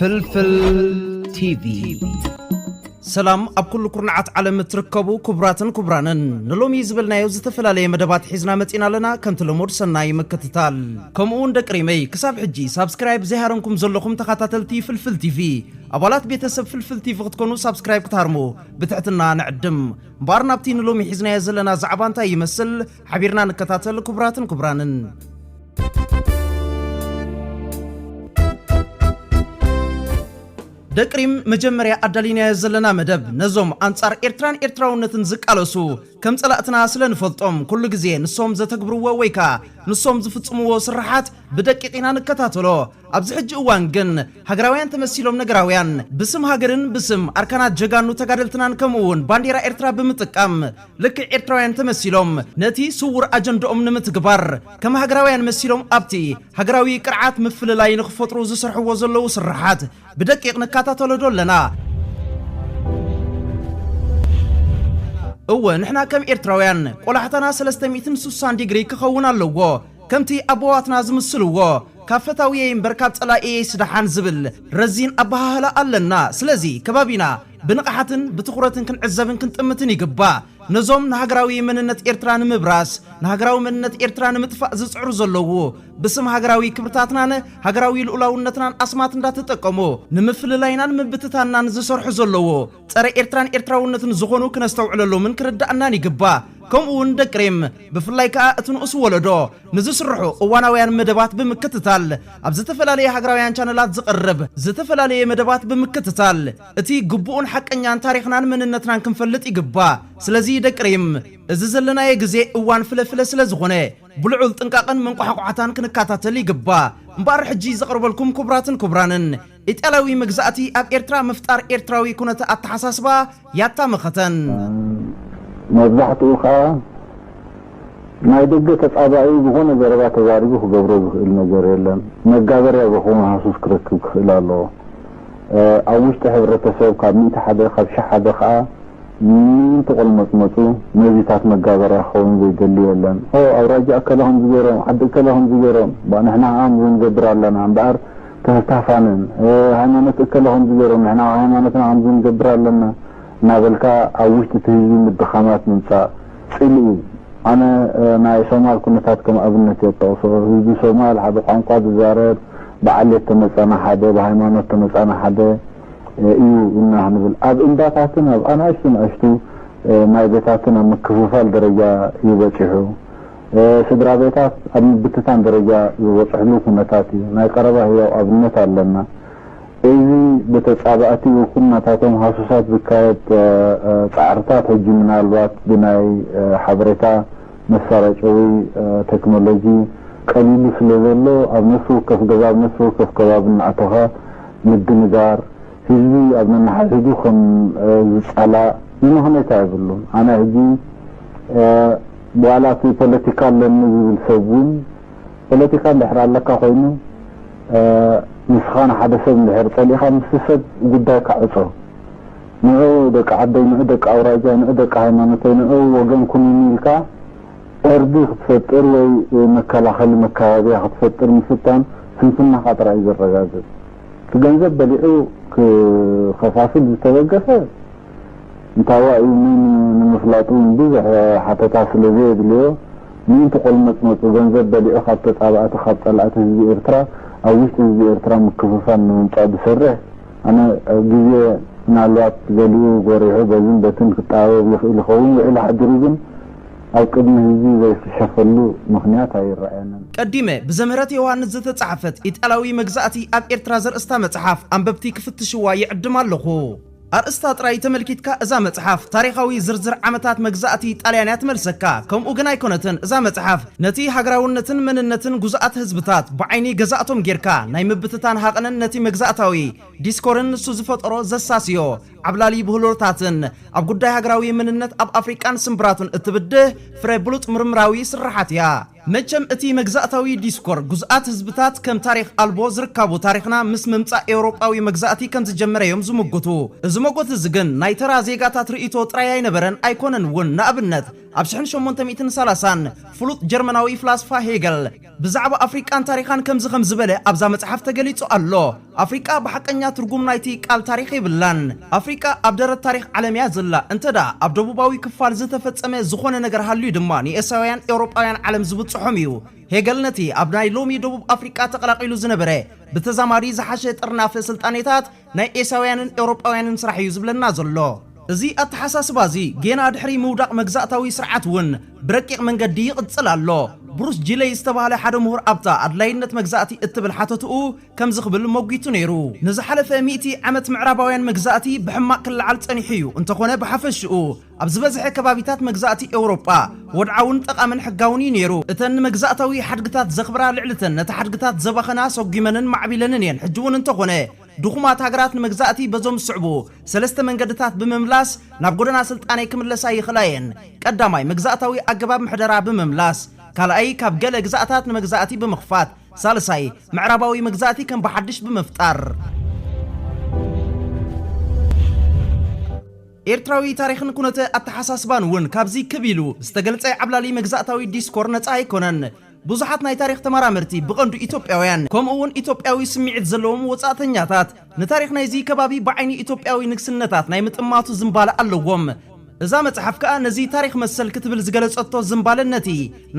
ፍልፍል ቲቪ ሰላም ኣብ ኩሉ ኩርናዓት ዓለም ትርከቡ ኩብራትን ኩብራንን ንሎሚ ዝብልናዮ ዝተፈላለየ መደባት ሒዝና መፂና ኣለና ከምቲ ልሙድ ሰናይ ምክትታል ከምኡውን ደቅሪመይ ክሳብ ሕጂ ሳብስክራይብ ዘይሃረንኩም ዘለኹም ተኸታተልቲ ፍልፍል ቲቪ ኣባላት ቤተሰብ ፍልፍል ቲቪ ክትኮኑ ሳብስክራይብ ክትሃርሙ ብትሕትና ንዕድም እምበር ናብቲ ንሎሚ ሒዝናዮ ዘለና ዛዕባ እንታይ ይመስል ሓቢርና ንከታተል ኩብራትን ኩብራንን ደቅሪም መጀመሪያ አዳሊና ያዘለና መደብ ነዞም አንጻር ኤርትራን ኤርትራውነትን ዝቃለሱ ከም ጸላእትና ስለንፈልጦም ኩሉ ግዜ ንሶም ዘተግብርዎ ወይካ ንሶም ዝፍጽምዎ ስራሓት በደቂቂና ንከታተሎ ኣብዚ ሕጂ እዋን ግን ሃገራውያን ተመሲሎም ነገራውያን ብስም ሃገርን ብስም አርካናት ጀጋኑ ተጋደልትናን ከምኡውን ባንዴራ ኤርትራ ብምጥቃም ልክ ኤርትራውያን ተመሲሎም ነቲ ስውር አጀንዳኦም ንምትግባር ከም ሃገራውያን መሲሎም ኣብቲ ሃገራዊ ቅርዓት ምፍልላይ ንኽፈጥሩ ዝሰርሕዎ ዘለው ስራሓት በደቂቅ ንከታተሎ ዶለና ንሕና ከም ኤርትራውያን ቆላሕተና 360 ዲግሪ ክኸውን ኣለዎ ከምቲ ኣቦዋትና ዝምስልዎ ካፈታዊ እምበርካብ ጸላኤ ስዳሓን ዝብል ረዚን ኣባሃላ ኣለና ስለዚ ከባቢና ብንቕሓትን ብትኹረትን ክንዕዘብን ክንጥምትን ይግባእ ነዞም ንሃገራዊ መንነት ኤርትራ ንምብራስ ንሃገራዊ መንነት ኤርትራ ንምጥፋእ ዝጽዕሩ ዘለዉ ብስም ሃገራዊ ክብርታትናን ሃገራዊ ልኡላውነትናን ኣስማት እንዳተጠቀሙ ንምፍልላይናን ምብትታናን ዝሰርሑ ዘለዉ ጸረ ኤርትራን ኤርትራውነትን ዝኾኑ ክነስተውዕለሎምን ክርዳእናን ይግባእ ከምኡውን ደቅሪም ብፍላይ ከዓ እትንኡስ ወለዶ ንዝስርሑ እዋናውያን መደባት ብምክትታል ኣብ ዝተፈላለዩ ሃገራውያን ቻነላት ዝቐርብ ዝተፈላለዩ መደባት ብምክትታል እቲ ግቡኡን ሓቀኛን ታሪኽናን መንነትናን ክንፈልጥ ይግባእ ስለዚ ደቅሪም እዚ ዘለናየ ግዜ እዋን ፍለፍለ ስለ ዝኾነ ብልዑል ጥንቃቐን መንቋሕቋሕታን ክንከታተል ይግባእ እምበር ሕጂ ዘቕርበልኩም ኩብራትን ኩብራንን ኢጣልያዊ መግዛእቲ ኣብ ኤርትራ ምፍጣር ኤርትራዊ ኩነተ ኣተሓሳስባ ያታመኸተን መብዛሕትኡ ከዓ ናይ ደገ ተጻባኢ ዝኾነ ዘረባ ተዛሪቡ ክገብሮ ዝኽእል ነገር የለን መጋበርያ ዝኾነ ሃሱስ ክረክብ ክኽእል ኣለዎ ኣብ ውሽጢ ሕብረተሰብ ካብ 100 ካብ 100 ከዓ ተቆልመፅመፁ ነዚታት መጋበርያ ክኸውን ዘይደሊ የለን ኣውራጃ ኣከላሁም ዝገሮም ዓዲ ኣከላሁም ዝገሮም ንሕና ዓም ዝንገብር ኣለና እምበር ተህታፋንን ሃይማኖት ኣከላሁም ዝገሮም ንሕና ሃይማኖትና ዓም ዝንገብር ኣለና ናበልካ ኣብ ውሽጢ ትህዝቢ ምድኻማት ምምፃእ ጽልኡ ኣነ ናይ ሶማል ኩነታት ከም ኣብነት የጠቕሶ ህዝቢ ሶማል ሓደ ቋንቋ ዝዛረብ ብዓልየት ተመፃና ሓደ ብሃይማኖት ተመፃና ሓደ እዩ ኢና ንብል ኣብ እምባታትን ኣብ ኣናእሽቱ ናይ ቤታትን ኣብ ምክፍፋል ደረጃ ይበፅሑ ስድራ ቤታት ኣብ ምብትታን ደረጃ ዝወፅሕሉ ኩነታት እዩ ናይ ቀረባ ህያው ኣብነት ኣለና እዚ በተጻባእቲ ኩነታቶም ሃሱሳት ዝካየድ ጻዕርታት ሕጂ ምናልባት ብናይ ሓበሬታ መሳረጫዊ ቴክኖሎጂ ቀሊሉ ስለዘሎ ኣብ ነፍሱ ወከፍ ገዛ ኣብ ነፍሱ ወከፍ ከባቢ እናኣተኻ ምግንጋር ህዝቢ ኣብ መናሓድዱ ከም ዝጸላእ ምክንያት የብሉን ኣነ ሕጂ ዋላቲ ፖለቲካ ለኒ ዝብል ሰብ እውን ፖለቲካ እንድሕር ኣለካ ኮይኑ ንስኻን ሓደ ሰብ እንድሕር ፀሊኻ ምስ ሰብ ጉዳይ ካዕፆ ንዑ ደቂ ዓደይ ንዑ ደቂ ኣውራጃ ንዑ ደቂ ሃይማኖተይ ንዑ ወገን ኩኑኒ ኢልካ ዕርዲ ክትፈጥር ወይ መከላኸሊ መከባብያ ክትፈጥር ምፍታን ስንፍናኻ ጥራይ ዘረጋግፅ ገንዘብ በሊዑ ክኸፋፍል ዝተበገሰ እንታዋእዩ ንምፍላጡ ብዙሕ ሓተታ ስለዘየድልዮ ምን ተቆልመፅመፁ ገንዘብ በሊዑ ካብ ተጻባእቲ ካብ ጸላእቲ ህዝቢ ኤርትራ ኣብ ውሽጢ ህዝቢ ኤርትራ ምክፍፋል ንምምፃእ ዝሰርሕ ኣነ ግዜ ምናልባት ገሊኡ ጎሪሑ በዝን በትን ክጣበብ ይኽእል ይኸውን ውዕል ሓድሩ ግን ኣብ ቅድሚ ህዝቢ ዘይተሸፈሉ ምክንያት ኣይረኣየንን ቀዲመ ብዘምህረት ዮሃንስ ዝተጻሕፈት ኢጣልያዊ መግዛእቲ ኣብ ኤርትራ ዘርእስታ መጽሓፍ አንበብቲ ክፍትሽዋ ይዕድም ኣለኹ ኣርእስታ ጥራይ ተመልኪትካ እዛ መጽሓፍ ታሪኻዊ ዝርዝር ዓመታት መግዛእቲ ጣልያንያ ትመልሰካ ከምኡ ግን ኣይኮነትን እዛ መጽሓፍ ነቲ ሃገራውነትን መንነትን ጉዛኣት ህዝብታት ብዓይኒ ገዛእቶም ጌርካ ናይ ምብትታን ሃቐንን ነቲ መግዛእታዊ ዲስኮርን ንሱ ዝፈጠሮ ዘሳስዮ ዓብላሊ ብህሎታትን ኣብ ጉዳይ ሃገራዊ መንነት ኣብ ኣፍሪቃን ስምብራቱን እትብድህ ፍረ ብሉጥ ምርምራዊ ስራሓት እያ መቸም እቲ መግዛእታዊ ዲስኮር ጉዝኣት ህዝብታት ከም ታሪኽ ኣልቦ ዝርከቡ ታሪኽና ምስ ምምፃእ ኤውሮጳዊ መግዛእቲ ከም ዝጀመረዮም ዝምግቱ እዚ መጎት እዚ ግን ናይ ተራ ዜጋታት ርእይቶ ጥራይ ኣይነበረን ኣይኮነን እውን ንኣብነት ኣብ 1830 ፍሉጥ ጀርመናዊ ፍላስፋ ሄገል ብዛዕባ ኣፍሪቃን ታሪኻን ከምዚ ዝበለ ኣብዛ መጽሓፍ ተገሊጹ ኣሎ ኣፍሪቃ ብሓቀኛ ትርጉም ናይቲ ቃል ታሪኽ ይብላን ኣፍሪቃ ኣብ ደረት ታሪኽ ዓለምያ ዘላ እንተዳ ኣብ ደቡባዊ ክፋል ዝተፈጸመ ዝኾነ ነገር ሃልዩ ድማ ንኤሳውያን ኤውሮጳውያን ዓለም ዝብጽሖም እዩ ሄገል ነቲ ኣብ ናይ ሎሚ ደቡብ ኣፍሪቃ ተቐላቂሉ ዝነበረ ብተዛማዲ ዝሓሸ ጥርናፈ ስልጣኔታት ናይ ኤሳውያንን ኤውሮጳውያንን ስራሕ እዩ ዝብለና ዘሎ እዚ ኣተሓሳስባ እዚ ጌና ድሕሪ ምውዳቕ መግዛእታዊ ስርዓት እውን ብረቂቕ መንገዲ ይቕጽል ኣሎ ብሩስ ጂሌይ ዝተባህለ ሓደ ምሁር ኣብታ ኣድላይነት መግዛእቲ እትብል ሓተትኡ ከም ዝኽብል መጉይቱ ነይሩ ንዝሓለፈ 100 ዓመት ምዕራባውያን መግዛእቲ ብሕማቕ ክለዓል ጸኒሑ እዩ እንተኾነ ብሓፈሽኡ ኣብ ዝበዝሐ ከባቢታት መግዛእቲ ኤውሮጳ ወድዓውን ጠቓምን ሕጋውን እዩ ነይሩ እተን መግዛእታዊ ሓድግታት ዘኽብራ ልዕልተን ነቲ ሓድግታት ዘባኸና ሰጊመንን ማዕቢለንን እየን ሕጂ እውን እንተኾነ ድኹማት ሃገራት ንመግዛእቲ በዞም ዝስዕቡ ሰለስተ መንገድታት ብምምላስ ናብ ጎደና ስልጣነ ክምለሳ ይኽእላየን ቀዳማይ መግዛእታዊ ኣገባብ ምሕደራ ብምምላስ ካልኣይ ካብ ገለ ግዛእታት ንመግዛእቲ ብምኽፋት ሳልሳይ ምዕራባዊ መግዛእቲ ከም ብሓድሽ ብምፍጣር ኤርትራዊ ታሪኽን ኩነተ ኣተሓሳስባን እውን ካብዚ ክቢሉ ዝተገልጸ ዓብላሊ መግዛእታዊ ዲስኮር ነፃ ኣይኮነን ብዙሓት ናይ ታሪኽ ተመራመርቲ ብቐንዱ ኢትዮጵያውያን ከምኡውን ኢትዮጵያዊ ስምዒት ዘለዎም ወጻእተኛታት ንታሪኽ ናይዚ ከባቢ ብዓይኒ ኢትዮጵያዊ ንግስነታት ናይ ምጥማቱ ዝምባለ ኣለዎም እዛ መጽሓፍ ከዓ ነዚ ታሪኽ መሰል ክትብል ዝገለጸቶ ዝምባለነቲ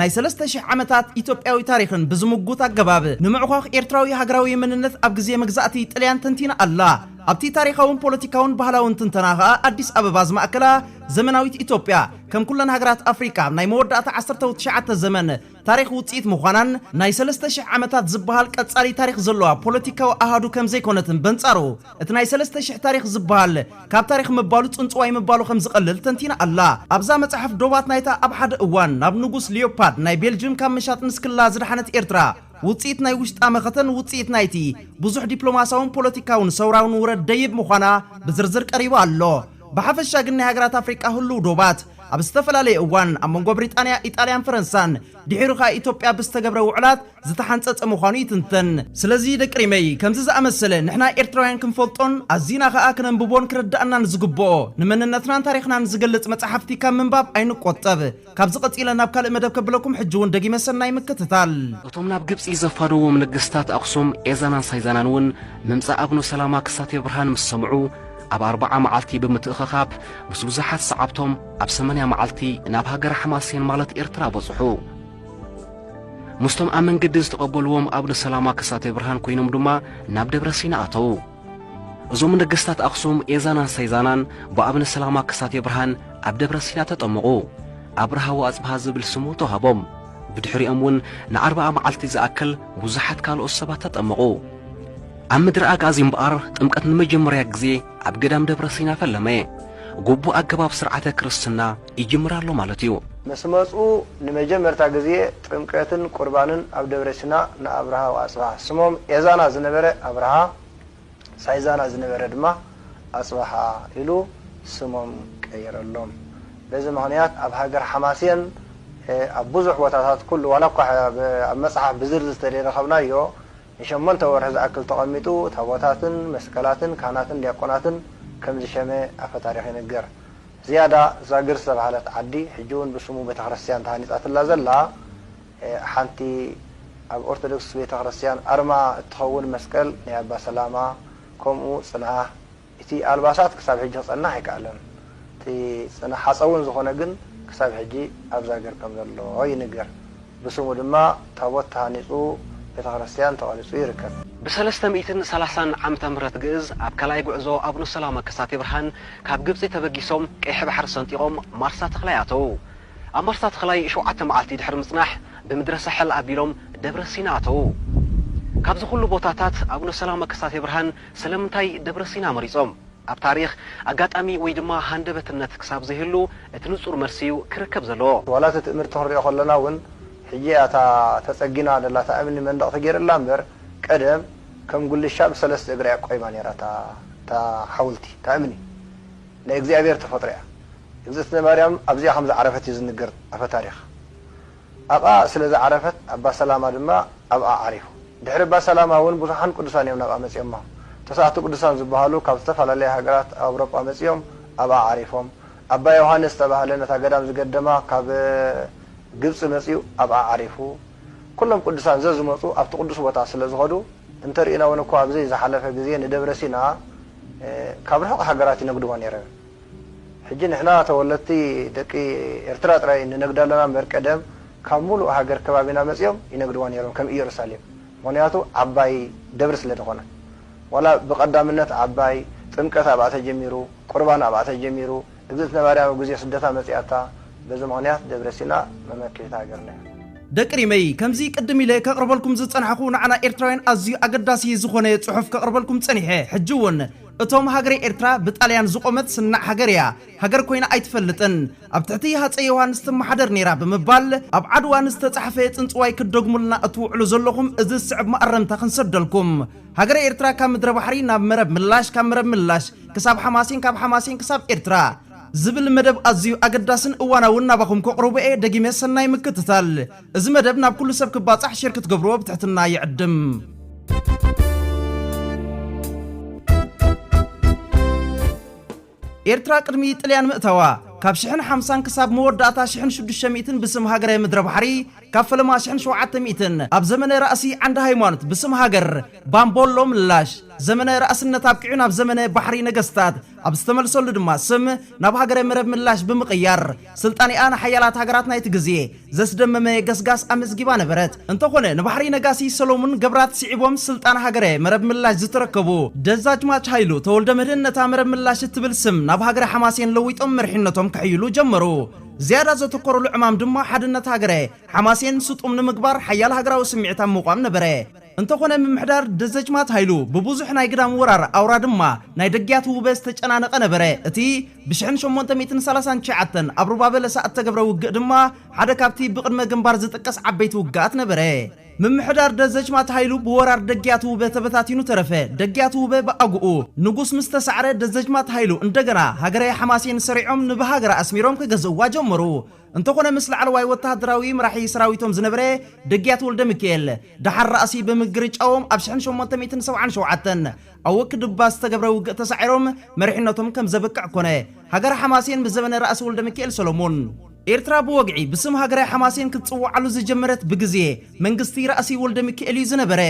ናይ 3000 ዓመታት ኢትዮጵያዊ ታሪኽን ብዝምጉት ኣገባብ ንምዕኳኽ ኤርትራዊ ሃገራዊ መንነት ኣብ ግዜ መግዛእቲ ጣልያን ተንቲና ኣላ ኣብቲ ታሪኻውን ፖለቲካውን ባህላውን ትንተና ከዓ ኣዲስ ኣበባ ዝማእከላ ዘመናዊት ኢትዮጵያ ከም ኩለን ሃገራት ኣፍሪካ ናይ መወዳእታ 19 ዘመን ታሪኽ ውጽኢት ምዃናን ናይ 3000 ዓመታት ዝበሃል ቀጻሊ ታሪኽ ዘለዋ ፖለቲካዊ ኣሃዱ ከም ዘይኮነትን በንጻሩ እቲ ናይ 3000 ታሪኽ ዝበሃል ካብ ታሪኽ ምባሉ ጽንጽዋይ ምባሉ ከም ዝቐልል ተንቲና ኣላ ኣብዛ መጽሓፍ ዶባት ናይታ ኣብ ሓደ እዋን ናብ ንጉስ ሊዮፓድ ናይ ቤልጅየም ካብ መሻጥ ንስክላ ዝድሓነት ኤርትራ ውጽኢት ናይ ውሽጣ መኸተን ውጽኢት ናይቲ ብዙሕ ዲፕሎማሳውን ፖለቲካውን ሰውራውን ውረድ ደይብ ምዃና ብዝርዝር ቀሪቡ ኣሎ ብሓፈሻ ግን ናይ ሃገራት ኣፍሪቃ ህልው ዶባት ኣብ ዝተፈላለየ እዋን ኣብ መንጎ ብሪጣንያ ኢጣልያን ፈረንሳን ድሒሩኻ ኢትዮጵያ ብዝተገብረ ውዕላት ዝተሓንጸጸ ምዃኑ ይትንተን ስለዚ ደቅሪመይ ከምዚ ዝኣመሰለ ንሕና ኤርትራውያን ክንፈልጦን ኣዚና ከዓ ክነንብቦን ክረዳእናን ዝግብኦ ንመንነትናን ታሪኽናን ዝገልጽ መጽሓፍቲ ካብ ምንባብ ኣይንቆጠብ ካብ ዝቐፂለ ናብ ካልእ መደብ ከብለኩም ሕጂ እውን ደጊመ ሰናይ ምክትታል እቶም ናብ ግብፂ ዘፋነዎም ነገስታት ኣኽሱም ኤዛናን ሳይዛናን እውን ምምጻእ ኣብኑ ሰላማ ክሳቴ ብርሃን ምስ ሰምዑ ኣብ 40 መዓልቲ ብምትእኽኻብ ምስ ብዙሓት ሰዓብቶም ኣብ 80 መዓልቲ ናብ ሃገር ሓማሴን ማለት ኤርትራ በጽሑ ምስቶም ኣብ መንገዲ ዝተቐበልዎም ኣብነ ሰላማ ክሳቴ ብርሃን ኮይኖም ድማ ናብ ደብረ ሲና ኣተዉ እዞም ነገስታት ኣኽሱም ኤዛናን ሳይዛናን ብኣብነ ሰላማ ክሳቴ ብርሃን ኣብ ደብረ ሲና ተጠመቑ ኣብርሃ ወኣጽብሃ ዝብል ስሙ ተዋሂቦም ብድሕሪኦም እውን ን40 መዓልቲ ዝኣክል ብዙሓት ካልኦት ሰባት ተጠመቑ ኣብ ምድሪ ኣጋዚ እምበኣር ጥምቀት ንመጀመርያ ግዜ ኣብ ገዳም ደብረ ሲና ፈለመ ግቡእ ኣገባብ ስርዓተ ክርስትና ይጅምራሎ ማለት እዩ ምስ መፁ ንመጀመርታ ግዜ ጥምቀትን ቁርባንን ኣብ ደብረ ሲና ንኣብርሃ ወኣጽብሃ ስሞም ኤዛና ዝነበረ ኣብርሃ ሳይዛና ዝነበረ ድማ ኣጽብሃ ኢሉ ስሞም ቀይረሎም በዚ ምኽንያት ኣብ ሃገር ሓማሴን ኣብ ብዙሕ ቦታታት ኩሉ ዋላ እኳ ኣብ መጽሓፍ ብዝርዝር ተደረኸብናዮ ንሸሞንተ ወርሒ ዝኣክል ተቐሚጡ ታቦታትን መስቀላትን ካህናትን ዲያቆናትን ከም ዝሸመ ኣፈ ታሪኽ ይነገር ዝያዳ ዛግር ዝተባህለት ዓዲ ሕጂ እውን ብስሙ ቤተ ክርስቲያን ተሃኒጻትላ ዘላ ሓንቲ ኣብ ኦርቶዶክስ ቤተ ክርስቲያን ኣርማ እትኸውን መስቀል ናይ ኣባ ሰላማ ከምኡ ጽንዓ እቲ ኣልባሳት ክሳብ ሕጂ ክጸንሕ ኣይከኣለን እቲ ጽንዓ ሓፀውን ዝኾነ ግን ክሳብ ሕጂ ኣብ ዛግር ከም ዘሎ ይንገር ብስሙ ድማ ታቦት ተሃኒጹ ቤተ ክርስቲያን ተቐሪጹ ይርከብ ብ330 ዓመተ ምህረት ግእዝ ኣብ ካልኣይ ጉዕዞ ኣብነ ሰላማ ክሳቴ ብርሃን ካብ ግብፂ ተበጊሶም ቀይሕ ባሕሪ ሰንጢቖም ማርሳ ተኽላይ ኣተዉ ኣብ ማርሳ ተኽላይ 7 መዓልቲ ድሕሪ ምጽናሕ ብምድረ ሳሕል ኣቢሎም ደብረ ሲና ኣተዉ ካብዚ ኩሉ ቦታታት ኣብነ ሰላማ ክሳቴ ብርሃን ስለምንታይ ደብረ ሲና መሪጾም ኣብ ታሪኽ ኣጋጣሚ ወይ ድማ ሃንደበትነት ክሳብ ዘይህሉ እቲ ንጹር መርሲዩ ክርከብ ዘለዎ ዋላ እቲ ትእምርቲ ክንሪኦ ከለና እውን ሕጂ ኣታ ተጸጊና ደላ ተኣምኒ መንደቕ ተገይርላ እምበር ቀደም ከም ጉልሻ ብሰለስተ እግሪ ቆይማ ነይራ ታ ሓውልቲ ተኣምኒ ናይ እግዚኣብሔር ተፈጥሮ እያ እግዝእትነ ማርያም ኣብዚኣ ከም ዝዓረፈት እዩ ዝንገር ኣፈ ታሪኽ ኣብኣ ስለ ዝዓረፈት ኣባ ሰላማ ድማ ኣብኣ ዓሪፉ ድሕሪ ኣባ ሰላማ እውን ብዙሓን ቅዱሳን እዮም ናብኣ መጺኦም ተስዓቱ ቅዱሳን ዝበሃሉ ካብ ዝተፈላለየ ሃገራት ኣውሮጳ መጺኦም ኣብኣ ዓሪፎም አባ ዮሐንስ ተባህለና ታገዳም ዝገደማ ካብ ግብጽ መጽዩ አብአ አሪፉ ኩሎም ቅዱሳን ዘዝመጹ ኣብቲ ቅዱስ ቦታ ስለዝኸዱ እንተሪኢና ወንኳ ኣብዘይ ዝሓለፈ ግዜ ንደብረ ሲና ካብ ርሑቕ ሃገራት ይነግድዎ ነይሮም ሕጂ ንሕና ተወለድቲ ደቂ ኤርትራ ጥራይ ንነግዳለና መርቀደም ካብ ሙሉእ ሃገር ከባቢና መጽዮም ይነግድዎ ነይሮም ከም ኢየሩሳሌም ምክንያቱ ዓባይ ደብሪ ስለዝኾነ ወላ ብቐዳምነት ዓባይ ጥምቀት ኣብኣ ተጀሚሩ ቁርባን ኣብኣ ተጀሚሩ እግዝእትነ ማርያም ግዜ ስደታ መጽያታ በዚ ምክንያት ደብረ ሲና መመከታ ሃገርና ደቅሪመይ ከምዚ ቅድም ኢለ ከቅርበልኩም ዝጸንሐኹ ንዓና ኤርትራውያን ኣዝዩ ኣገዳሲ ዝኾነ ጽሑፍ ከቅርበልኩም ጸኒሐ ሕጂ እውን እቶም ሃገሬ ኤርትራ ብጣልያን ዝቆመት ስናዕ ሃገር እያ ሃገር ኮይና ኣይትፈልጥን ኣብ ትሕቲ ሃፀይ ዮሃንስ ትመሓደር ነይራ ብምባል ኣብ ዓድዋ ንዝተጻሕፈ ጽንጽዋይ ክደግሙልና እትውዕሉ ዘለኹም እዚ ስዕብ ማእረምታ ክንሰደልኩም ሃገሬ ኤርትራ ካብ ምድረ ባሕሪ ናብ መረብ ምላሽ ካብ መረብ ምላሽ ክሳብ ሓማሴን ካብ ሓማሴን ክሳብ ኤርትራ ዝብል መደብ ኣዝዩ ኣገዳስን እዋናውን ናባኹም ከቕርቡ እየ ደጊመ ሰናይ ምክትታል እዚ መደብ ናብ ኩሉ ሰብ ክባጻሕ ሼር ክትገብርዎ ብትሕትና ይዕድም ኤርትራ ቅድሚ ጣልያን ምእተዋ ካብ 1050 ክሳብ መወዳእታ 1600 ብስም ሃገረ ምድረ ባሕሪ ካብ ፈለማ 1700 ኣብ ዘመነ ራእሲ ዓንዲ ሃይማኖት ብስም ሃገር ባምቦሎ ምላሽ ዘመነ ራእስነት ኣብቂዑ ናብ ዘመነ ባሕሪ ነገስታት ኣብ ዝተመልሰሉ ድማ ስም ናብ ሃገረ መረብ ምላሽ ብምቕያር ስልጣኒኣን ሓያላት ሃገራት ናይቲ ግዜ ዘስደመመ ገስጋስ ኣመዝጊባ ነበረት እንተኾነ ንባሕሪ ነጋሲ ሰሎሞን ገብራት ስዒቦም ስልጣን ሃገረ መረብ ምላሽ ዝተረከቡ ደጃዝማች ሃይሉ ተወልደ መድህን ነታ መረብ ምላሽ እትብል ስም ናብ ሃገረ ሓማሴን ለዊጦም መርሒነቶም ክሕይሉ ጀመሩ زيادة زتكرر العمام دم حدنا تاجره حماسين سطوم نمكبار حيال هجرة وسمعتها مقام نبره انت خونه من محدار دزجمات هايلو ببوزح نايقدام ورار أوراد ما نايدقيات وبست أنا نقنبره اتي بشحن شمونت 230 شعتن أبرو بابل ساعة تجبره وقدما حدا كابتي بقدم جنبار زتكس عبيت وقات نبره من محدار دزجمات هايلو بورار دقيات وبتبتاتينو ترفه دقيات وبأقو نقص مستسعره دزجمات هايلو اندقنا هجرة حماسين سريعهم نبهاجرة اسميرهم كجزوا جمرو انت خونه مثل علوي وتهدراوي راح يسراويتهم زنبره دقيات ولد مكيل دحر راسي بمقرج اوم ابشحن شمونت 270 شوعتن او كدباس تجبروا تسعيرهم مرحنتهم كم زبقع كونه هجر حماسين بزمن راس ولد مكيل سولومون ኤርትራ በወግዒ ብስም ሃገራይ ሓማሴን ክትጽዋዓሉ ዝጀመረት ብግዜ መንግስቲ ራእሲ ወልደ ሚካኤል ዝነበረ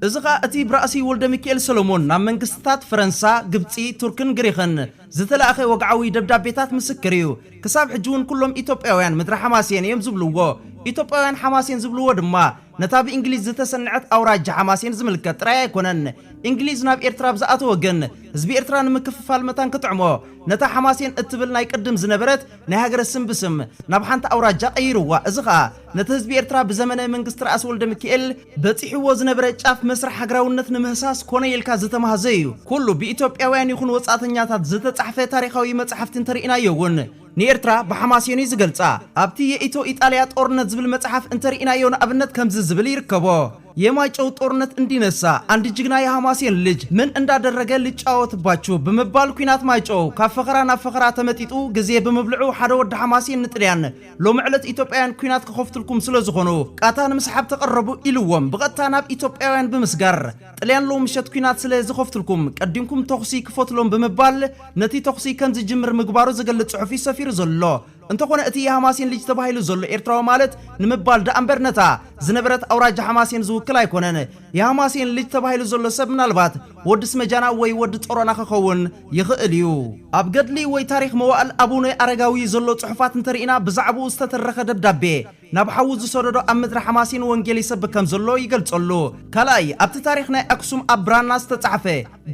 እዝኻ እቲ ብራእሲ ወልደ ሚካኤል ሰሎሞን ናብ መንግስትታት ፈረንሳ ግብጺ ቱርክን ግሪኽን ዝተላእኸ ወግዓዊ ደብዳቤታት ምስክር እዩ ክሳብ ሕጂውን ኩሎም ኢትዮጵያውያን ምድሪ ሓማሴን እዮም ዝብልዎ ኢትዮጵያውያን ሓማሴን ዝብልዎ ድማ ነታ ብእንግሊዝ ዝተሰንዐት ኣውራጃ ሓማሴን ዝምልከት ጥራይ ኣይኮነን እንግሊዝ ናብ ኤርትራ ብዝኣተወ ግን ህዝቢ ኤርትራ ንምክፍፋል መታን ክትዕሞ ነታ ሓማሴን እትብል ናይ ቅድም ዝነበረት ናይ ሃገረ ስም ብስም ናብ ሓንቲ ኣውራጃ ቀይርዋ እዚ ኸኣ ነቲ ህዝቢ ኤርትራ ብዘመነ መንግስቲ ራእሲ ወልደ ሚካኤል በፂሕዎ ዝነበረ ጫፍ መስርሕ ሃገራውነት ንምህሳስ ኮነ ኢልካ ዝተማሃዘ እዩ ኩሉ ብኢትዮጵያውያን ይኹን ወጻእተኛታት ዝተጻሕፈ ታሪኻዊ መጽሓፍቲ እንተሪኢናዮ እውን ንኤርትራ ብሓማሴን እዩ ዝገልጻ ኣብቲ የኢትዮ ኢጣልያ ጦርነት ዝብል መጽሓፍ እንተሪኢናዮ ንኣብነት ከምዚ ዝብል ይርከቦ የማይጨው ጦርነት እንዲነሳ አንድ ጅግና የሐማሴን ልጅ ምን እንዳደረገ ልጫወትባችሁ በመባል ኩናት ማይጨው ካፈኸራ ናፈኸራ ተመጢጡ ግዜ በመብልዑ ሓደ ወድ ሐማሴን ንጥልያን ሎምዕለት ኢትዮጵያውያን ኩናት ከኸፍትልኩም ስለዝኾኑ ቃታን ምስሓብ ተቀረቡ ኢልዎም ብቐጥታ ናብ ኢትዮጵያውያን ብምስጋር ጥልያን ሎምሸት ኩናት ስለ ዝኸፍትልኩም ቀዲምኩም ተኽሲ ክፈትሎም በመባል ነቲ ተኽሲ ከም ዝጅምር ምግባሩ ዝገልጽ ጽሑፍ ሰፊር ዘሎ እንተኾነ እቲ የሐማሴን ልጅ ተባሂሉ ዘሎ ኤርትራዊ ማለት ንምባል ዳኣምበር ነታ ዝነበረት ኣውራጃ ሐማሴን ዝውክል ኣይኮነን የሐማሴን ልጅ ተባሂሉ ዘሎ ሰብ ምናልባት ወዲ ስመጃና ወይ ወዲ ጾሮና ክኸውን ይኽእል እዩ ኣብ ገድሊ ወይ ታሪኽ መዋእል ኣቡነ ኣረጋዊ ዘሎ ጽሑፋት እንተሪኢና ብዛዕባኡ ዝተተረኸ ደብዳቤ ናብ ሓዉ ዝሰደዶ ኣብ ምድሪ ሐማሴን ወንጌል ይሰብክ ከም ዘሎ ይገልጸሉ ካልኣይ ኣብቲ ታሪኽ ናይ ኣክሱም ኣብ ብራና ዝተጻሕፈ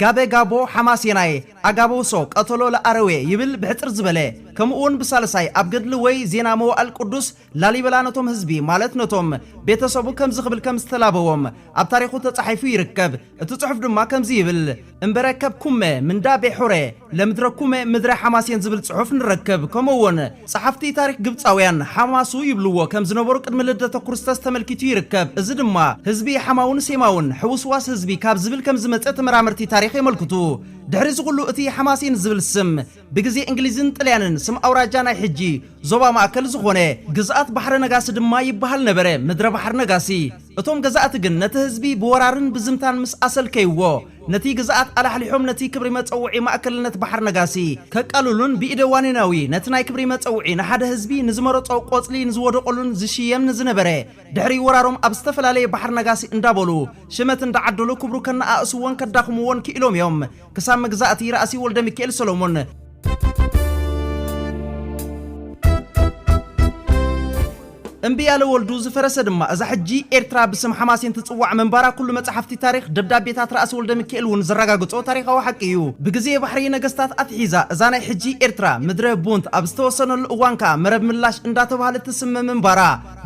ጋቤ ጋቦ ሐማሴናይ ኣጋቦሶ ቀተሎ ለኣረዌ ይብል ብሕፅር ዝበለ ከምኡውን ብሳልሳይ ኣብ ገድሊ ወይ ዜና መዋእል ቅዱስ ላሊበላ ነቶም ህዝቢ ማለት ነቶም ቤተሰቡ ከም ዝኽብል ከም ዝተላበዎም ኣብ ታሪኹ ተጻሒፉ ይርከብ እቲ ጽሑፍ ድማ ከምዚ ይብል እምበረከብኩመ ምንዳ ቤሑሬ ለምድረኩመ ምድረ ሐማሴን ዝብል ጽሑፍ ንረከብ ከምኡውን ጸሓፍቲ ታሪክ ግብፃውያን ሐማሱ ይብልዎ ከም ዝነበሩ ቅድሚ ልደተ ክርስቶስ ተመልኪቱ ይርከብ እዚ ድማ ህዝቢ ሐማውን ሴማውን ሕውስዋስ ህዝቢ ካብ ዝብል ከም ዝመጸ ተመራመርቲ ታሪኽ የመልክቱ ድሕሪ ዝኹሉ እቲ ሐማሴን ዝብል ስም ብግዜ እንግሊዝን ጥልያንን ስም ኣውራጃ ናይ ሕጂ ዞባ ማእከል ዝኾነ ግዝኣት ባሕረ ነጋሲ ድማ ይበሃል ነበረ ምድረ ባሕር ነጋሲ እቶም ገዛእት ግን ነቲ ህዝቢ ብወራርን ብዝምታን ምስ ኣሰልከይዎ ነቲ ገዛእት ኣላሕሊሖም ነቲ ክብሪ መፀውዒ ማእከልነት ባሕር ነጋሲ ከቃልሉን ብኢደዋንናዊ ነቲ ናይ ክብሪ መፀውዒ ንሓደ ህዝቢ ንዝመረፆ ቆፅሊ ንዝወደቀሉን ዝሽየም ንዝነበረ ድሕሪ ወራሮም ኣብ ዝተፈላለየ ባሕር ነጋሲ እንዳበሉ ሽመት እንዳዓደሉ ክብሩ ከነኣእስዎን ከዳኽምዎን ክኢሎም እዮም ክሳብ መግዛእቲ ራእሲ ወልደ ሚካኤል ሰሎሞን እምቢ ያለ ወልዱ ዝፈረሰ ድማ እዛ ሕጂ ኤርትራ ብስም ሓማሴን ትጽዋዕ መንባራ ኩሉ መጽሓፍቲ ታሪኽ ደብዳቤታት ራእሲ ወልደ ሚካኤል እውን ዝረጋግጾ ታሪኻዊ ሓቂ እዩ ብግዜ ባሕሪ ነገስታት ኣትሒዛ እዛ ናይ ሕጂ ኤርትራ ምድረ ቡንት ኣብ ዝተወሰነሉ እዋን ከዓ መረብ ምላሽ እንዳተባሃለ ትስመ መንባራ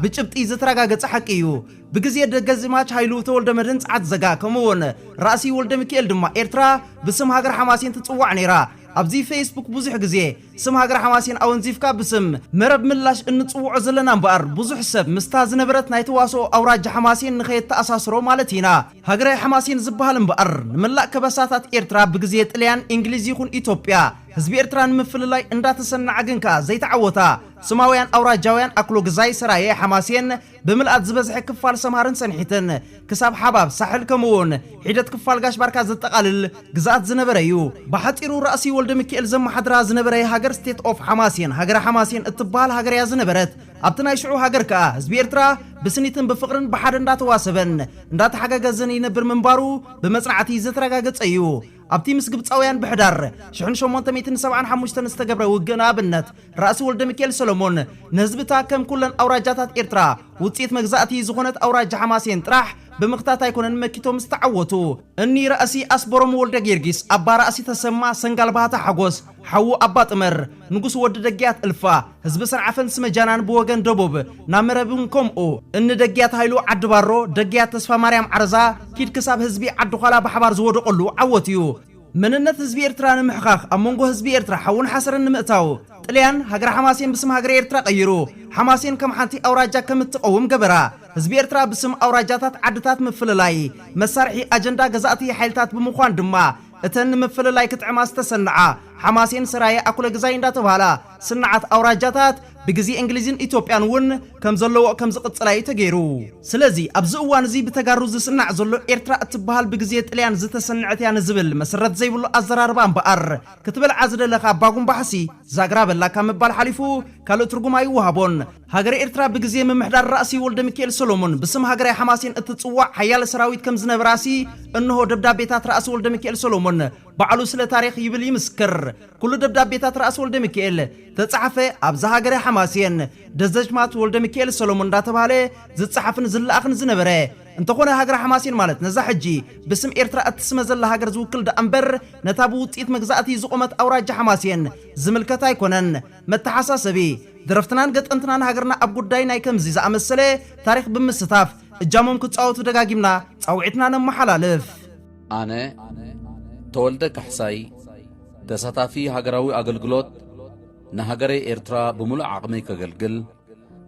ብጭብጢ ዝተረጋገጸ ሓቂ እዩ ብግዜ ደገዝማች ኃይሉ ተወልደ መድህን ጸዓት ዘጋ ከምኡውን ራእሲ ወልደ ሚካኤል ድማ ኤርትራ ብስም ሃገር ሓማሴን ትጽዋዕ ነይራ ኣብዚ ፌስቡክ ብዙሕ ግዜ ስም ሃገር ሓማሴን ኣወንዚፍካ ብስም መረብ ምላሽ እንጽውዖ ዘለና እምበኣር ብዙሕ ሰብ ምስታ ዝነበረት ናይ ተዋስኦ ኣውራጃ ሓማሴን ንኸየተኣሳስሮ ማለት ኢና ሃገራዊ ሓማሴን ዝበሃል እምበኣር ንመላእ ከበሳታት ኤርትራ ብግዜ ጥልያን እንግሊዝ ይኹን ኢትዮጵያ ህዝቢ ኤርትራ ንምፍልላይ እንዳተሰናዐ ግን ከዓ ዘይተዓወታ ስማውያን ኣውራጃውያን ኣክሎ ግዛይ ሰራየ ሓማሴን ብምልኣት ዝበዝሐ ክፋል ሰምሃርን ሰንሒትን ክሳብ ሓባብ ሳሕል ከምኡውን ሒደት ክፋል ጋሽ ባርካ ዘጠቃልል ግዛኣት ዝነበረ እዩ ብሓፂሩ ራእሲ ወልደ ሚካኤል ዘመሓድራ ዝነበረ ሃገር ስቴት ኦፍ ሓማሴን ሃገር ሓማሴን እትበሃል ሃገር እያ ዝነበረት ኣብቲ ናይ ሽዑ ሃገር ከዓ ህዝቢ ኤርትራ ብስኒትን ብፍቅርን ብሓደ እንዳተዋሰበን እንዳተሓጋገዘን ይነብር ምንባሩ ብመጽናዕቲ ዝተረጋገጸ እዩ ኣብቲ ምስ ግብፃውያን ብሕዳር 1875 ዝተገብረ ውግእ ንኣብነት ራእሲ ወልደ ሚካኤል ሰሎሞን ንህዝብታ ከም ኩለን ኣውራጃታት ኤርትራ ውፅኢት መግዛእቲ ዝኾነት ኣውራጃ ሓማሴን ጥራሕ ብምኽታት ኣይኮነን መኪቶም ዝተዓወቱ እኒ ራእሲ ኣስበሮም ወልደ ጊዮርጊስ ኣባ ራእሲ ተሰማ ሰንጋል ባህታ ሓጎስ ሓዉ ኣባ ጥመር ንጉስ ወዲ ደጊያት እልፋ ህዝቢ ሰንዓፈን ስመጃናን ብወገን ደቡብ ናብ መረብን ከምኡ እኒ ደጊያት ኃይሉ ዓዲ ባሮ ደጊያት ተስፋ ማርያም ዓረዛ ኪድ ክሳብ ህዝቢ ዓዲ ኋላ ብሓባር ዝወደቀሉ ዓወት እዩ منነት ህዝቢ ኤርትራ ንምሕኻኽ ኣብ መንጎ ህዝቢ ኤርትራ ሓውን ሓሰርን ንምእታው ጥልያን ሃገር ሓማሴን ብስም ሃገር ኤርትራ ቀይሩ ሓማሴን ከም ሓንቲ ኣውራጃ ከም እትቀውም ገበራ ህዝቢ ኤርትራ ብስም ኣውራጃታት ዓድታት ምፍልላይ መሳርሒ ኣጀንዳ ገዛእቲ ሓይልታት ብምዃን ድማ እተን ምፍልላይ ክትዕማ ዝተሰንዓ ሓማሴን ሰራየ ኣኩለ ግዛይ እንዳተባሃላ ስንዓት ኣውራጃታት ብግዜ እንግሊዝን ኢትዮጵያን ውን ከም ዘለዎ ከም ዝቅጽላይ ተገይሩ ስለዚ ኣብዚ እዋን እዚ ብተጋሩ ዝስናዕ ዘሎ ኤርትራ እትበሃል ብግዜ ጥልያን ዝተሰንዐት ያ ንዝብል መሰረት ዘይብሉ ኣዘራርባ እምበኣር ክትበልዓ ዝደለኻ ባጉም ባሕሲ ዛግራ በላካ ምባል ሓሊፉ ካልእ ትርጉም ኣይወሃቦን ሃገር ኤርትራ ብግዜ ምምሕዳር ራእሲ ወልደ ሚካኤል ሰሎሞን ብስም ሃገራዊ ሓማሴን እትጽዋዕ ሓያል ሰራዊት ከም ዝነበራሲ እንሆ ደብዳቤታት ራእሲ ወልደ ሚካኤል ሰሎሞን ባዕሉ ስለ ታሪኽ ይብል ይምስክር ኩሉ ደብዳቤታት ራእሲ ወልደ ሚካኤል ተጻሕፈ ኣብዛ ሃገር ሓማሴን ደዘጅማት ወልደ ሚካኤል ሰሎሞን እንዳተባሃለ ዝጻሕፍን ዝለኣኽን ዝነበረ እንተኾነ ሃገር ሓማሴን ማለት ነዛ ሕጂ ብስም ኤርትራ እትስመ ዘላ ሃገር ዝውክል ደኣምበር ነታ ብውፅኢት መግዛእቲ ዝቆመት ኣውራጃ ሓማሴን ዝምልከት ኣይኮነን መተሓሳሰቢ ድረፍትናን ገጠንትናን ሃገርና ኣብ ጉዳይ ናይ ከምዚ ዝኣመሰለ ታሪኽ ብምስታፍ እጃሞም ክጻወቱ ደጋጊምና ጻውዒትና ነመሓላልፍ ኣነ ተወልደ ካሕሳይ ተሳታፊ ሃገራዊ ኣገልግሎት ንሃገሬ ኤርትራ ብምሉእ ዓቕሚ ከገልግል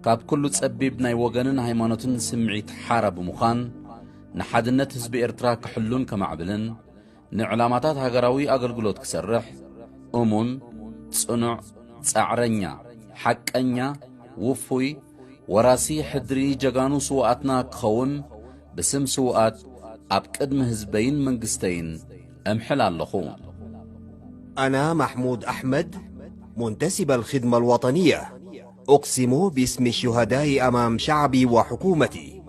ካብ ኩሉ ጸቢብ ናይ ወገንን ሃይማኖትን ስምዒት ሓራ ብምዃን ንሓድነት ህዝቢ ኤርትራ ክሕሉን ከማዕብልን ንዕላማታት ሃገራዊ ኣገልግሎት ክሰርሕ እሙን ጽኑዕ ጻዕረኛ ሓቀኛ ውፉይ ወራሲ ሕድሪ ጀጋኑ ስውኣትና ክኸውን ብስም ስውኣት ኣብ ቅድሚ ህዝበይን መንግስተይን أمحل اللخوم. أنا محمود أحمد منتسب الخدمة الوطنية أقسم باسم الشهداء أمام شعبي وحكومتي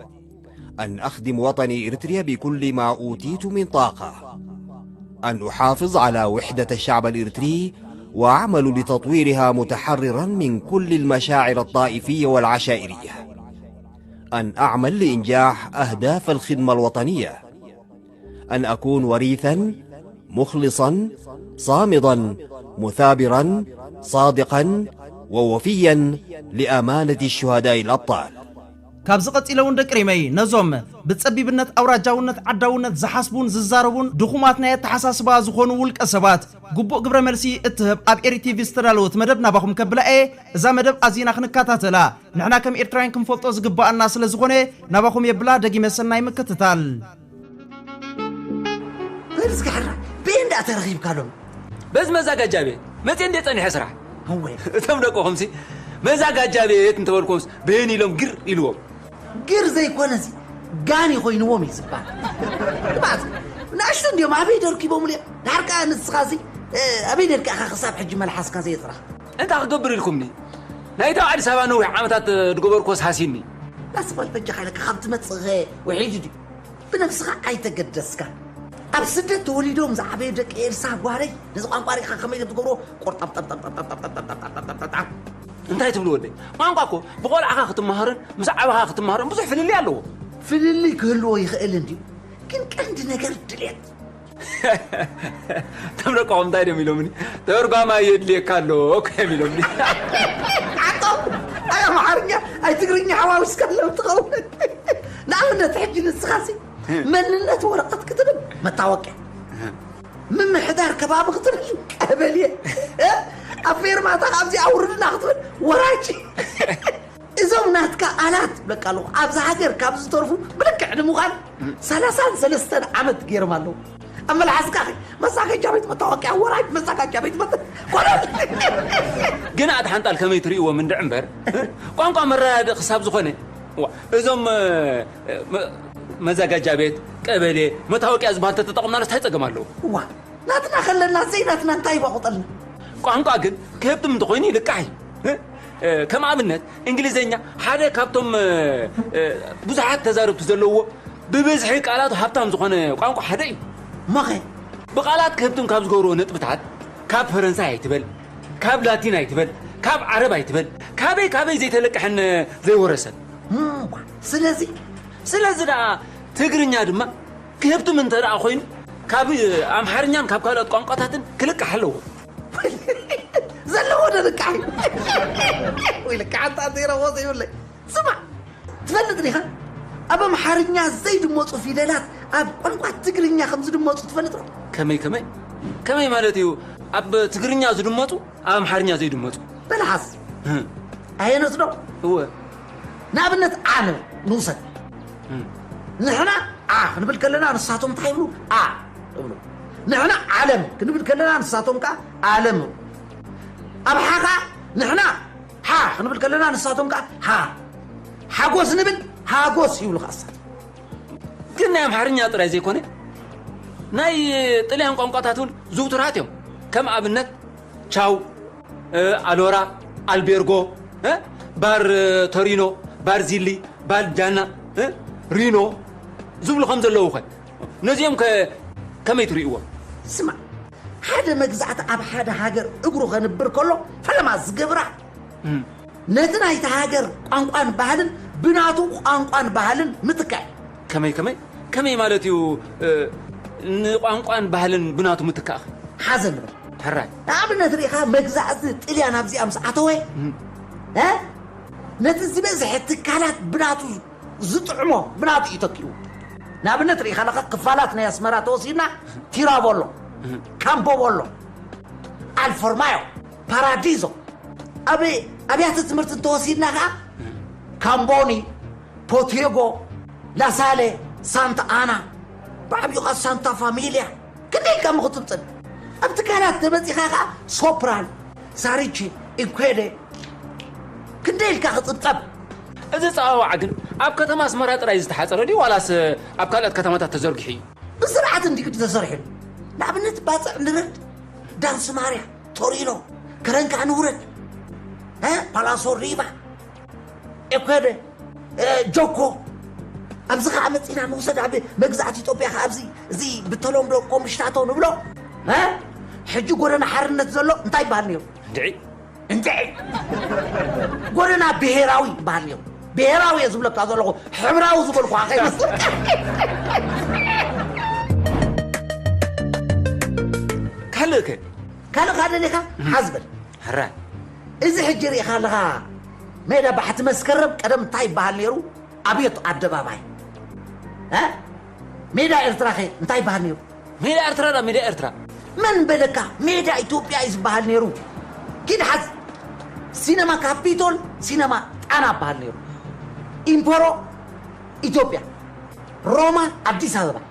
أن أخدم وطني إريتريا بكل ما أوتيت من طاقة أن أحافظ على وحدة الشعب الإريتري وأعمل لتطويرها متحررا من كل المشاعر الطائفية والعشائرية أن أعمل لإنجاح أهداف الخدمة الوطنية أن أكون وريثا مخلصا صامدا مثابرا صادقا ووفيا لأمانة الشهداء الأبطال ካብዚ ቀፂለውን ደቅሪመይ ነዞም ብጸቢብነት ኣውራጃውነት ዓዳውነት ዝሓስቡን ዝዛረቡን ድኹማት ናይ ተሓሳስባ ዝኾኑ ውልቀ ሰባት ጉቡእ ግብረ መልሲ እትህብ ኣብ ኤሪቲቪ ዝተዳለወት መደብ ናባኹም ከብላኤ እዛ መደብ ኣዚና ክንከታተላ ንሕና ከም ኤርትራውያን ክንፈልጦ ዝግባአና ስለ ዝኾነ ናባኹም የብላ ደጊመ ሰናይ ምክትታል برزقحرة بين دا ترغيب كالون بس مزاقا جابي ما تندي طني حسرح هو تملكو خمسي مزاقا جابي انت وركومس بيني لهم قر إلوهم قر زي كونزي قاني خوي نومي زبال بعد ناشتن اليوم أبي دركي بوملي نحرق نسخازي أبي دركي أخا خصاب حج ملحس كازي ترى أنت أخبر لكمني نايتا عاد سبعة نوع عمتات تقبر كوس حاسيني لا سبال بجا خيلك خبت متصغي وحيدي بنفسها أي تقدسك أبسدت توليدهم زعبي دك إرسال واري نزقان قاري خمية تقبرو قرطب طب طب طب طب طب طب طب انتهي تبلو ودي ما نقاكو بقول عخا ختم مهرن مسعبها ختم مهرن بزح في اللي قالوا في اللي كله يخيل انت كنت عندنا قرد دليت تمرقهم داير ميلومني ترقا ما يدلي كالو اوكي ميلومني عطو انا محرنيا اي تقريني حواوس كلو تخون نعم تحجي نسخاسي مننت ورقة كتب متوقع من محدار كباب خطر قبليه أفير ما تخافزي أوردنا خطر وراجي إذا مناتك آلات بلك قالوا أبز حجر كابز طرفو بلك عن مغان سلسان عمد غير مالو أما العسكري مساكة جابت متوقع وراج مساكة جابت قناعد حنت الكميتري ومن دعنبر قام مرة خصاب زخنة إذا مزاجة جابت قبلي متوقع أزبالت تتقمنا نستحيط أجماله وا ناتنا خلنا زيناتنا انتهي بقطلنا ቋንቋ ግን ከብትም እንደሆነ ይልቃይ ከማምነት እንግሊዘኛ ሓደ ካብቶም ብዙሓት ተዛረብቱ ዘለዎ ብብዝሒ ቃላት ሃብታም ዝኾነ ቋንቋ ሓደ እዩ ማኸ ብቃላት ከብትም ካብ ዝገብሮ ነጥብታት ካብ ፈረንሳይ አይትበል ካብ ላቲን አይትበል ካብ ዓረብ አይትበል ካበይ ዘይተለቀሐን ዘይወረሰን ስለዚህ ዳ ትግርኛ ድማ ከብትም እንተዳ ኮይኑ ካብ አምሓርኛን ካብ ካልኦት ቋንቋታትን ክልቅሕ ኣለዎ زلوا ده الكعب ويلك عاد أديره وصي ولا سمع تفلتني ها أبا محارنيا زي دموصو في ليلات أب قنقع تقرنيا 5 دموصو تفلتر كمي مالتيو أب تقرنيا زي دموصو أب محارنيا زي دموصو بالحظ أي نصدو هو نابنت عامل نوصل نحنا نبل كلنا نصاتهم تحيملو نحنا عالم كنبل كلنا نصاتهم كا عالم أب حاجة نحنا نبل كلنا نصاتهم كا حاجوس نبل حاجوس يقولوا خاصة كنا يا محرنيا ترى زي كونه ناي طلعهم قنقاتاتون زوتراتهم كم أبنت تشاو ألورا البيرغو بار تورينو بار زيلي بار جانا رينو زبلو 5 اللوخة نزيهم كم يتريقوا اسمع هذا مجزعة أب هذا هاجر أجره غنبر كله فلما زجبرة نتنا يتهاجر قانقان بهالن بناتو قانقان بهالن متكع كمي مالتيو قانقان بهالن بناتو متكع حزن حراي عملنا تريخا مجزعة تلي أنا بزي أمس عتوه ها نتزي بزح التكالات بناتو زطعمو بناتو يتكيو نابنا تريخا لقى قفالاتنا يا سمرات وصينا تيرا بولو كامبو بولو الفورمايو باراديزو أبي تمرت توصينا كامبوني بوتيغو لاسالي سانتا أنا بعبيوغا سانتا فاميليا كده كم خطبتن أبتكالات تبتي خاقا سوبران ساريتشي إنكويدي كده لك خطبتن إذا صعوا عقل أب كتما سمرات رئيس تحصل دي ولا أب كالات كتمات تزرقحي بسرعة عندي كنت تزرحي نعملت باطع نرد دانس ماريا تورينو كرنكا نورد بالاسو ريبا إكويدي جوكو أبزخ عمتينا موسد عبي مجزعة إثيوبيا خابزي زي بتلوم دو قوم شتاتو نبلو حجو قولنا حرنت زلو انتاي بهالنيو انتعي قولنا بهيراوي بهالنيو بهيراوي يزبلك هذا حمراوي زبلك واقعي كالك هذا لك حزبل حرا إذا حجري خالها ميدا بحت مسكرب قدم طيب بهالنيرو أبيض عالدباباي ميدا إرتراخي انتاي بهالنيرو ميدا إرترا من بدك ميدا إثيوبيا إز بهالنيرو كده حز سينما كابيتول سينما أنا بهالنيرو إمبورو إثيوبيا روما أديس أبابا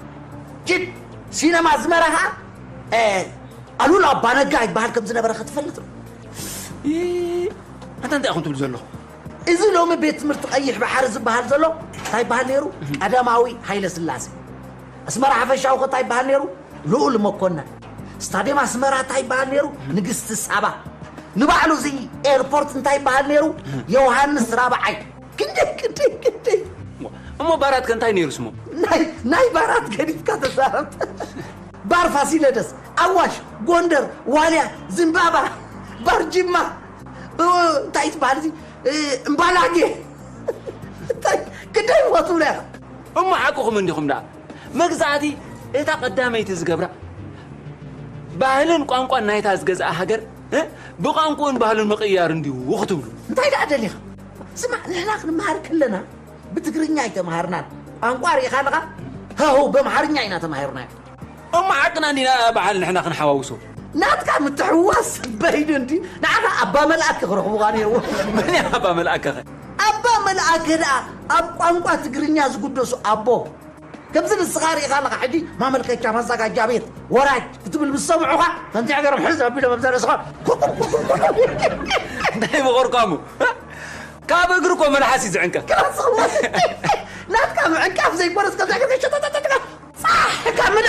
جد سينما زمرها ألولا بانجاي بهالكم زنا برا خطفلت أنت أخون تقول زلو إذا لو ما بيت مرت أيح بحارز بهال زلو እንታይ በሃል ነይሩ ቀዳማዊ ሃይለ ስላሴ ኣስመራ ሓፈሻዊ እንታይ በሃል ነይሩ ልኡል መኮነን ስታዲየም ኣስመራ እንታይ በሃል ነይሩ ንግስቲ ሳባ ንባዕሉ እዚ ኤርፖርት እንታይ በሃል ነይሩ ዮሃንስ ራብዓይ ክንደይ እሞ ባራት ከንታይ ነይሩ ስሙ ናይ ባራት ገዲፍካ ተዛረብ ባር ፋሲለደስ ኣዋሽ ጎንደር ዋልያ ዝምባባ ባርጅማ እንታይ ትበሃል እዚ እምባላጌ كده يوصلوا لها أم حقهم عندهم ده مجزعتي إيه تقدمي تزجبرا بهلن قانقو نايت أزجز أحجر بقانقون بهلن مقيار عندي وقتهم أنت إذا عدلي سمع نحن مهار كلنا بتقرني أنت مهارنا قانقوار يا خالقة هو بمهارني أنا تمهارنا أم حقنا إننا بهلن إحنا خنحوسه ناتك عم تحوس بيدنتي نحن أبا ملأك غرق وغاني من أبا ملأك أبا ملأك لا أب قانقو تقرني أزقدسو أبو كم سن الصغار يخلق حدي ما ملكي كم هسا جابيت وراك كتب بالسمعوها أنت عقرب حزب بلا مبزر صغار دايما غرقامو كاب يقرقوا من حاسس عنك كلاس الله لا تكمل عنك زي برس كذا كذا صح كمل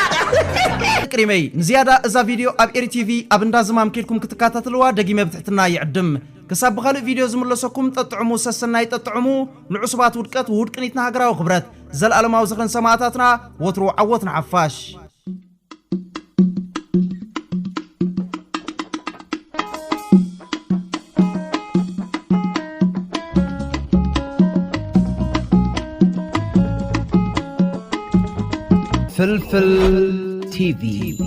كريمي زيادة إذا فيديو أب إير تي في أبندا زمام كيركم كتكاتتلوا دقيمة بتحتنا يعدم كسب خالي فيديو زملسكم تطعموا سسناي تطعموا نعصبات ودكات ودكنيتنا هجرا وخبرات زل ألما وزخن سماعاتنا وترو عوتنا عفاش فلفل تي في